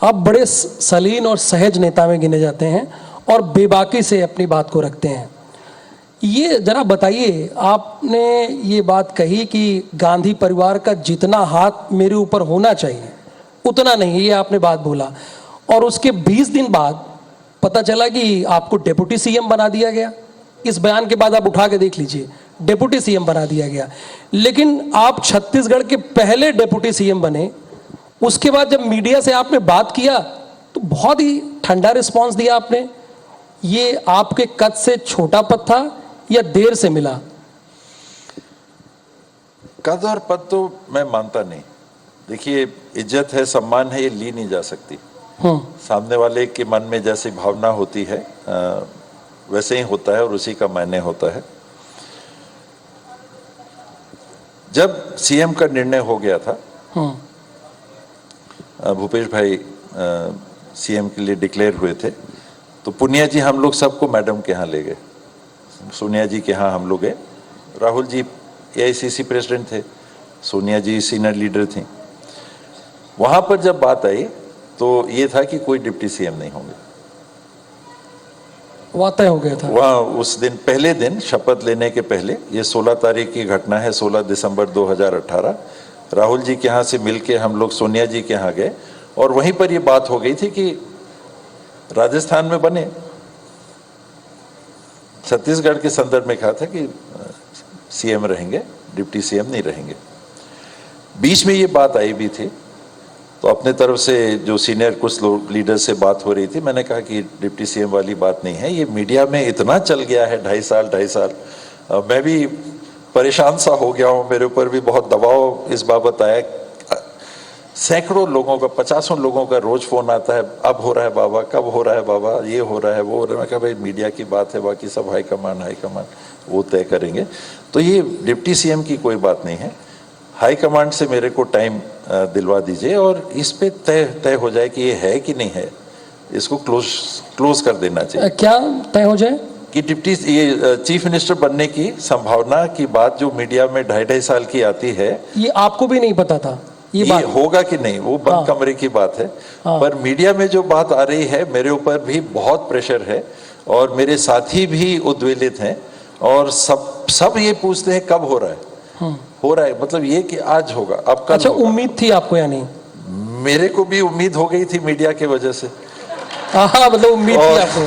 आप बड़े सलीन और सहज नेता में गिने जाते हैं और बेबाकी से अपनी बात को रखते हैं। ये जरा बताइए, आपने ये बात कही कि गांधी परिवार का जितना हाथ मेरे ऊपर होना चाहिए उतना नहीं, ये आपने बात बोला, और उसके 20 दिन बाद पता चला कि आपको डेप्यूटी सीएम बना दिया गया। इस बयान के बाद आप उठा के देख लीजिए, डेप्यूटी सीएम बना दिया गया। लेकिन आप छत्तीसगढ़ के पहले डेप्यूटी सीएम बने। उसके बाद जब मीडिया से आपने बात किया तो बहुत ही ठंडा रिस्पांस दिया आपने। ये आपके कद से छोटा पद था या देर से मिला? कद और पद तो मैं मानता नहीं। देखिए, इज्जत है, सम्मान है, ये ली नहीं जा सकती। सामने वाले के मन में जैसी भावना होती है वैसे ही होता है और उसी का मायने होता है। जब सीएम का निर्णय हो गया था, भूपेश भाई सीएम के लिए डिक्लेयर हुए थे, तो पुनिया जी हम लोग सबको मैडम के यहाँ ले गए, सोनिया जी के यहाँ हम लोग गए। राहुल जी एआईसीसी प्रेसिडेंट थे, सोनिया जी सीनियर लीडर थी। वहां पर जब बात आई तो ये था कि कोई डिप्टी सीएम नहीं होंगे। वह तय हो गया था वहाँ उस दिन, पहले दिन शपथ लेने के पहले, ये 16 तारीख की घटना है, 16 दिसंबर 2018। राहुल जी के यहाँ से मिलके हम लोग सोनिया जी के यहाँ गए और वहीं पर ये बात हो गई थी कि राजस्थान में बने। छत्तीसगढ़ के संदर्भ में कहा था कि सीएम रहेंगे, डिप्टी सीएम नहीं रहेंगे। बीच में ये बात आई भी थी, तो अपने तरफ से जो सीनियर कुछ लीडर से बात हो रही थी, मैंने कहा कि डिप्टी सीएम वाली बात नहीं है, ये मीडिया में इतना चल गया है, 2.5 साल मैं भी परेशान सा हो गया हूँ, मेरे ऊपर भी बहुत दबाव इस बाबत आया। सैकड़ों लोगों का, 50 लोगों का रोज फोन आता है, अब हो रहा है बाबा, कब हो रहा है बाबा, ये हो रहा है, वो हो रहा है। मैं कहा भाई मीडिया की बात है, बाकी सब हाईकमांड वो तय करेंगे। तो ये डिप्टी सीएम की कोई बात नहीं है। हाईकमांड से मेरे को टाइम दिलवा दीजिए और इस पे तय हो जाए कि ये है कि नहीं है। इसको क्लोज कर देना चाहिए। क्या तय हो जाए? कि डिप्टी, ये चीफ मिनिस्टर बनने की संभावना की बात जो मीडिया में 2.5 साल की आती है, ये आपको भी नहीं पता था ये बात होगा कि नहीं, वो बंद कमरे की बात है। पर मीडिया में जो बात आ रही है, मेरे ऊपर भी बहुत प्रेशर है और मेरे साथी भी उद्वेलित हैं और सब ये पूछते हैं कब हो रहा है। हो रहा है मतलब ये कि आज होगा, अब कल। अच्छा, उम्मीद थी आपको या नहीं? मेरे को भी उम्मीद हो गई थी मीडिया की वजह से। हाँ, मतलब उम्मीद थी आपको।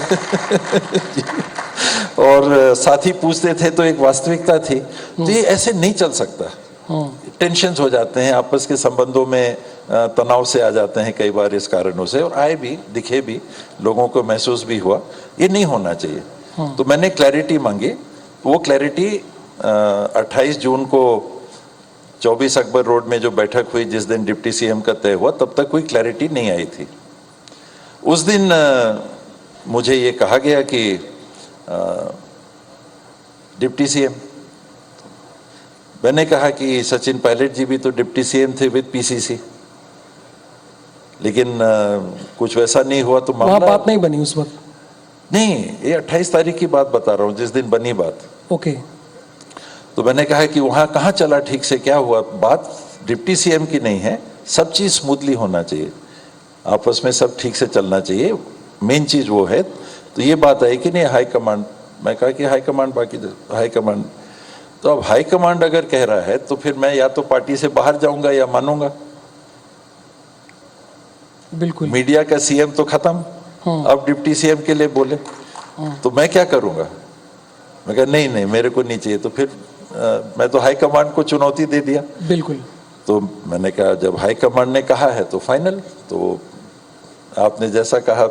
और साथी पूछते थे तो एक वास्तविकता थी। तो ये ऐसे नहीं चल सकता। टेंशन हो जाते हैं, आपस के संबंधों में तनाव से आ जाते हैं कई बार इस कारणों से, और आए भी, दिखे भी, लोगों को महसूस भी हुआ। ये नहीं होना चाहिए। तो मैंने क्लैरिटी मांगी। वो क्लैरिटी 28 जून को 24 अकबर रोड में जो बैठक हुई, जिस दिन डिप्टी सीएम का तय हुआ, तब तक कोई क्लैरिटी नहीं आई थी। उस दिन मुझे ये कहा गया कि डिप्टी सीएम, मैंने कहा कि सचिन पायलट जी भी तो डिप्टी सीएम थे विद पीसीसी, लेकिन कुछ वैसा नहीं हुआ। तो वहां बात नहीं बनी उस वक्त? नहीं, ये 28 तारीख की बात बता रहा हूँ, जिस दिन बनी बात। ओके। तो मैंने कहा कि वहां कहाँ चला ठीक से, क्या हुआ? बात डिप्टी सीएम की नहीं है, सब चीज स्मूथली होना चाहिए, आपस में सब ठीक से चलना चाहिए, मेन चीज वो है। तो ये बात आई कि नहीं हाईकमांड, मैं कहा कि हाईकमांड, बाकी हाईकमांड। तो अब हाईकमांड अगर कह रहा है तो फिर मैं या तो पार्टी से बाहर जाऊंगा या मानूंगा। बिल्कुल। मीडिया का सीएम तो खत्म, अब डिप्टी सीएम के लिए बोले तो मैं क्या करूंगा? मैं कहा नहीं, मेरे को नहीं चाहिए। तो फिर मैं तो हाईकमांड को चुनौती दे दिया। बिल्कुल। तो मैंने कहा जब हाईकमांड ने कहा है तो फाइनल, तो आपने जैसा कहा